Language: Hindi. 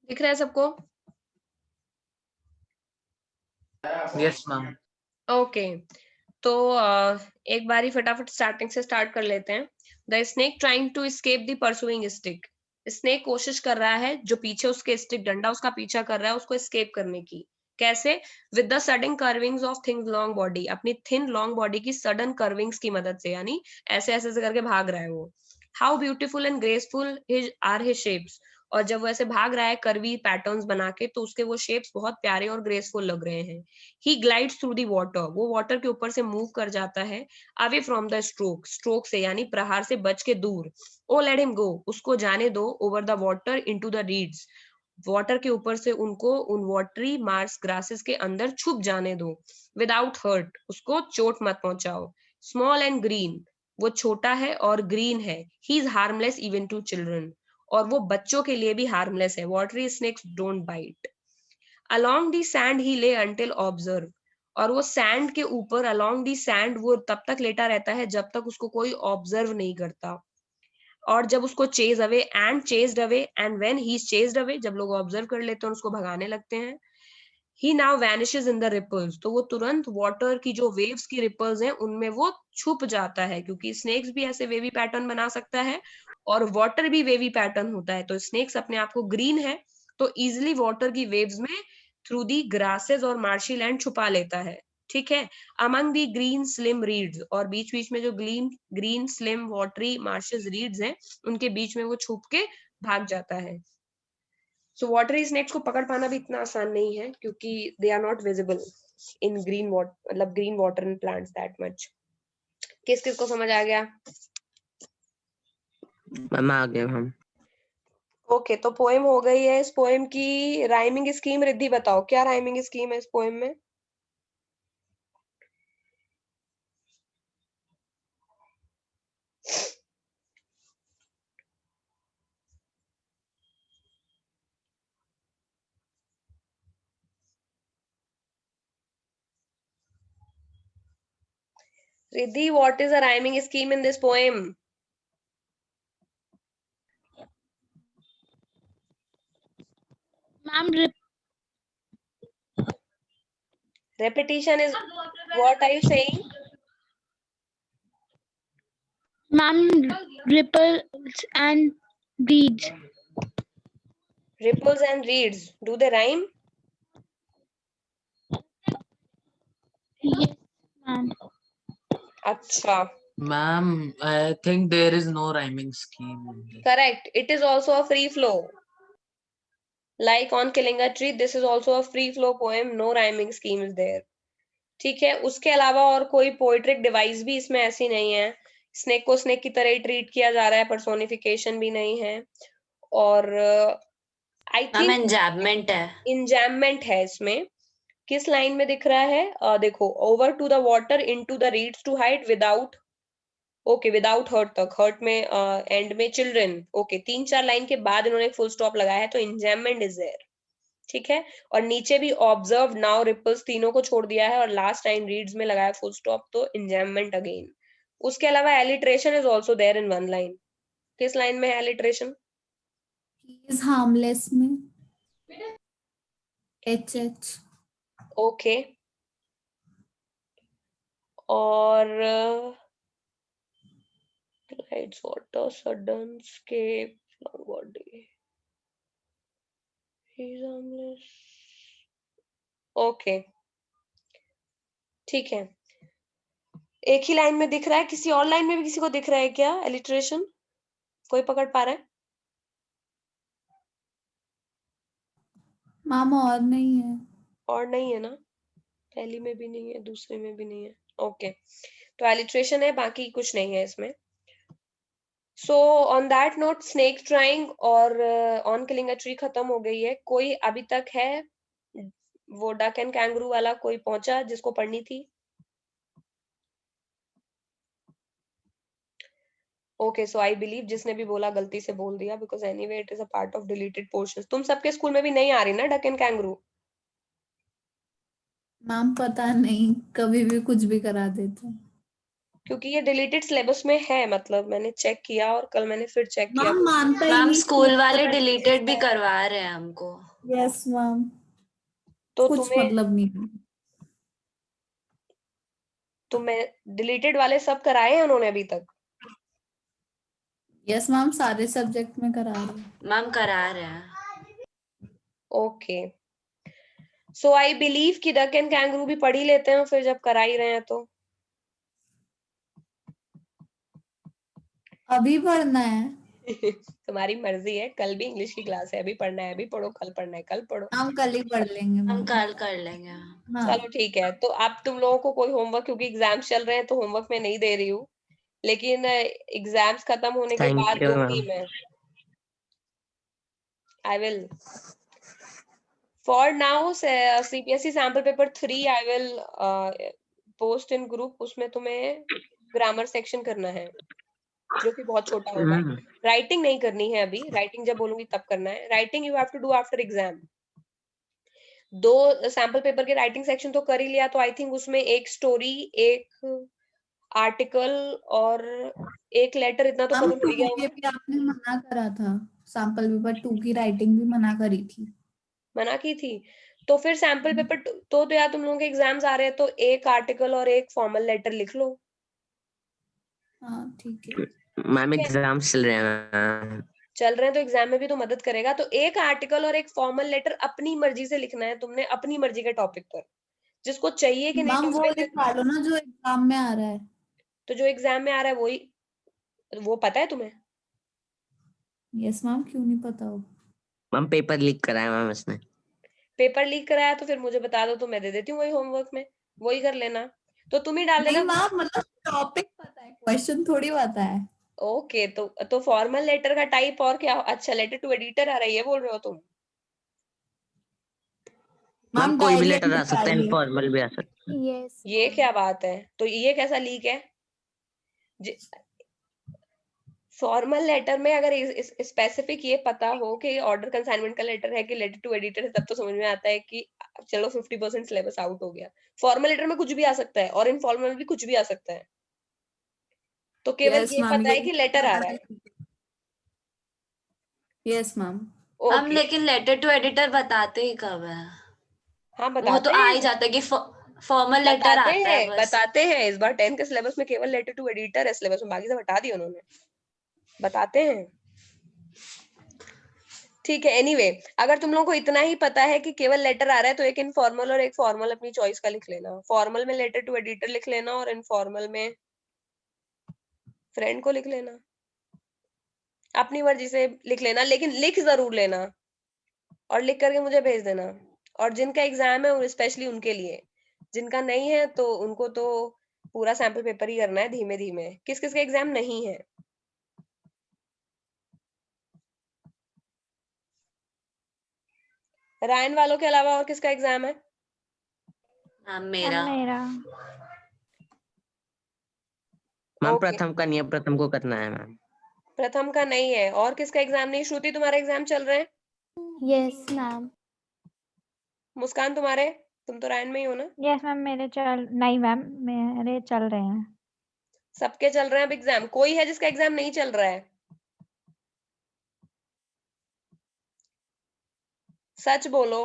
दिख रहा है सबको? Yes ma'am. ओके, तो एक बारी फटाफट स्टार्टिंग से स्टार्ट कर लेते हैं। The snake trying to escape the pursuing stick. Snake कोशिश कर रहा है, जो पीछे उसके स्टिक डंडा उसका पीछा कर रहा है, उसको एस्केप करने की। कैसे? With the sudden curvings of thin long body, अपनी थिन लॉन्ग बॉडी की सडन कर्विंग्स की मदद से, यानी ऐसे ऐसे करके भाग रहा है वो। How beautiful and graceful are his shapes. और जब वो ऐसे भाग रहा है कर्वी पैटर्न्स बना के, तो उसके वो शेप्स बहुत प्यारे और ग्रेसफुल लग रहे हैं। ही ग्लाइड्स थ्रू दी वाटर, वो वाटर के ऊपर से मूव कर जाता है away from the stroke, stroke से यानी प्रहार से बच के दूर। ओ लेट हिम गो, उसको जाने दो। Over the water into the reads, water के ऊपर से उनको उन वाटरी मार्स ग्रासेस के अंदर छुप जाने दो। विदाउट हर्ट, उसको चोट मत पहुंचाओ। स्मॉल एंड ग्रीन, वो छोटा है और ग्रीन है। He is harmless even to children, और वो बच्चों के लिए भी हार्मलेस है। Watery snakes don't bite. Along the sand he lay until observe, और वो सैंड के ऊपर अलोंग दी सैंड वो तब तक लेटा रहता है जब तक उसको कोई ऑब्जर्व नहीं करता। और जब उसको chase away and chased away, and when he is chased away, जब लोग ऑब्जर्व कर लेते हैं और उसको भगाने लगते हैं। He now vanishes in the ripples, तो वो तुरंत वाटर की जो वेव्स की रिपल्स हैं उनमें वो छुप जाता है, क्योंकि स्नेक्स भी ऐसे वेवी पैटर्न बना सकता है और वाटर भी वेवी पैटर्न होता है। तो स्नेक्स अपने आप को ग्रीन है, तो इजिली वाटर की वेव्स में थ्रू दी ग्रासेस और मार्शी लैंड छुपा लेता है। ठीक है। Among the green slim reads, और बीच बीच में जो green green slim watery marches reads हैं, उनके बीच में वो छुप के भाग जाता है। सो वाटरी स्नेक्स को पकड़ पाना भी इतना आसान नहीं है, क्योंकि they are not visible in green water, मतलब green water in plants that much. किस किस को समझ आ गया? मैम आ गया मैम। ओके, तो पोएम हो गई है। इस पोएम की राइमिंग स्कीम रिद्धि बताओ, क्या राइमिंग स्कीम है इस पोएम में? Riddhi, what is the rhyming scheme in this poem? Ma'am Repetition is what are you saying? Ma'am ripples and beads. Ripples and reeds, do they rhyme? Yes, ma'am. अच्छा, ma'am I think there is no rhyming scheme. correct. It is also a free flow. Like on Killing a Tree, this is also a free flow poem. No rhyming scheme is there. ठीक है। उसके अलावा और कोई पोएट्रिक डिवाइस भी इसमें ऐसी नहीं है। स्नेक को स्नेक की तरह ही ट्रीट किया जा रहा है, पर्सोनिफिकेशन भी नहीं है। और आई मैम थिंक एंजैबमेंट है। इंजैममेंट है इसमें। किस लाइन में दिख रहा है? देखो, over to the water into the reeds to hide without, okay, without hurt तक, हर्ट में एंड में चिल्ड्रन। ओके, 3-4 लाइन के बाद इन्होंने फुल स्टॉप लगाया है, तो इंजैममेंट इज देयर। ठीक है। और नीचे भी ऑब्जर्व नाउ रिपल्स तीनों को छोड़ दिया है, और लास्ट लाइन रीड्स में लगाया फुल स्टॉप, तो इंजैममेंट अगेन। उसके अलावा alliteration is also there in one line. किस लाइन में है एलिट्रेशन? He is harmless में HH. ओके। और lights water sudden scape long body, he is harmless. Okay, ठीक है। एक ही लाइन में दिख रहा है, किसी और लाइन में भी किसी को दिख रहा है क्या एलिट्रेशन? कोई पकड़ पा रहा है? मैम और नहीं है। और नहीं है ना? पहली में भी नहीं है, दूसरे में भी नहीं है। ओके, तो एलिट्रेशन है, बाकी कुछ नहीं है इसमें। So on that note, snake trying और ऑन किलिंग अ ट्री खत्म हो गई है। कोई अभी तक है वो डक एंड कैंगरू वाला कोई पहुंचा जिसको पढ़नी थी? ओके, सो आई बिलीव जिसने भी बोला गलती से बोल दिया, because anyway it is a part of deleted portions. तुम सबके स्कूल में भी नहीं आ रही ना डक एंड कैंगरू? मैम पता नहीं, कभी भी कुछ भी करा देते हैं। क्योंकि ये डिलीटेड सिलेबस में है, मतलब मैंने चेक किया और कल मैंने फिर चेक किया। मैम मानता ही मैम नहीं स्कूल वाले कि डिलीटेड भी करवा रहे हैं हमको। यस मैम, तो कुछ मतलब नहीं है। तुम्हें डिलीटेड वाले सब कराए हैं उन्होंने अभी तक? यस मैम, सारे सब्जेक्ट में करा रही हूँ। मैम करा रहे हैं। ओके, सो आई बिलीव कि डक एंड कैंगरू भी पढ़ ही लेते हैं फिर, जब करा ही रहे हैं तो। अभी पढ़ना है। तुम्हारी मर्जी है, कल भी इंग्लिश की क्लास है, अभी पढ़ना है अभी पढ़ो, कल पढ़ना है कल पढ़ो। हम कल ही पढ़ लेंगे हम मैम। कल कर लेंगे। हाँ चलो ठीक है, तो अब तुम लोगों को कोई होमवर्क, क्योंकि एग्जाम्स चल रहे हैं तो होमवर्क मैं नहीं दे रही हूँ, लेकिन एग्जाम्स खत्म होने के Thank बाद you, दूंगी ma'am. मैं। I will for now CPSE sample paper 3 I will post in group. उसमें तुम्हें ग्रामर सेक्शन करना है जो कि बहुत छोटा होगा। राइटिंग नहीं करनी है अभी, राइटिंग जब बोलूंगी तब करना है। Writing you have to do after exam. 2 sample paper के राइटिंग सेक्शन तो कर ही लिया, तो आई थिंक उसमें एक स्टोरी, एक आर्टिकल और एक लेटर, इतना तो हम कवर हो ही 2 गया के होगा। भी आपने मना करा था, सैंपल पेपर 2 की राइटिंग भी मना करी थी। मना की थी, तो फिर सैम्पल पेपर तो यार तुम लोगों के एग्जाम्स आ रहे हैं, तो एक आर्टिकल और एक फॉर्मल लेटर लिख लो। हाँ ठीक है। मैम ठीक है, एग्जाम्स चल रहे हैं। चल रहे हैं तो एग्जाम में भी तो मदद करेगा। तो एक आर्टिकल और एक फॉर्मल लेटर अपनी मर्जी से लिखना है तुमने, अपनी मर्जी के टॉपिक पर, जिसको चाहिए कि नहीं मैम वो टॉपिक। लिखवा लो ना जो एग्जाम में आ रहा है। तो जो एग्जाम में आ रहा है वही, वो पता है तुम्हें? यस मैम, क्यों नहीं पता हो। मैम पेपर लीक कराया मैम इसने। पेपर लीक कराया तो फिर मुझे बता दो, तो मैं दे देती हूँ वही होमवर्क में, वही कर लेना। तो तुम ही डाल नहीं देना। मैम, मतलब टॉपिक पता है, क्वेश्चन थोड़ी पता है। ओके, तो फॉर्मल लेटर का टाइप और क्या? अच्छा, लेटर टू एडिटर आ रही है बोल रहे हो तुम? मैम मैम कोई भी डायरी लेटर आ सकता है, है। इनफॉर्मल भी आ सकता है। Yes, ये ma'am. क्या बात है? तो ये कैसा लीक है? फॉर्मल लेटर में अगर स्पेसिफिक ये पता हो कि ऑर्डर कंसाइनमेंट का लेटर है कि लेटर टू एडिटर है, तब तो समझ में आता है कि चलो 50% सिलेबस आउट हो गया। फॉर्मल लेटर में कुछ भी आ सकता है और इनफॉर्मल में भी कुछ भी आ सकता है, तो केवल यस ये मैम, पता ये है कि लेटर आ रहा है। Yes ma'am. हम ओके, लेकिन लेटर टू एडिटर बताते ही कब है? हाँ वो तो बताते आ हैं, ही जाता है कि फॉर्मल लेटर आता है बस। बताते हैं। इस बार 10 के सिलेबस में केवल लेटर टू एडिटर है सिलेबस में, बाकी सब हटा दिया उन्होंने, बताते हैं। ठीक है, एनीवे अगर तुम लोगों को इतना ही पता है कि केवल लेटर आ रहा है, तो एक इनफॉर्मल और एक फॉर्मल अपनी चॉइस का लिख लेना। फॉर्मल में लेटर टू एडिटर लिख लेना और इनफॉर्मल में फ्रेंड को लिख लेना, अपनी मर्जी से लिख लेना, लेकिन लिख जरूर लेना और लिख करके मुझे भेज देना। और जिनका एग्जाम है स्पेशली उनके लिए, जिनका नहीं है तो उनको तो पूरा सैंपल पेपर ही करना है धीमे धीमे। किस किस का एग्जाम नहीं है? रायन वालों के अलावा और किसका एग्जाम है? मेरा। मैम ओके, प्रथम का नहीं है, प्रथम को करना है मैम। प्रथम का नहीं है। और किसका एग्जाम नहीं? श्रुति तुम्हारा एग्जाम चल रहे हैं? Yes, ma'am. मुस्कान तुम्हारे, तुम तो रायन में ही हो ना? यस मैम, नहीं मैम, मेरे चल रहे हैं। सबके चल रहे हैं अब एग्जाम, कोई है जिसका एग्जाम नहीं चल रहा है? सच बोलो।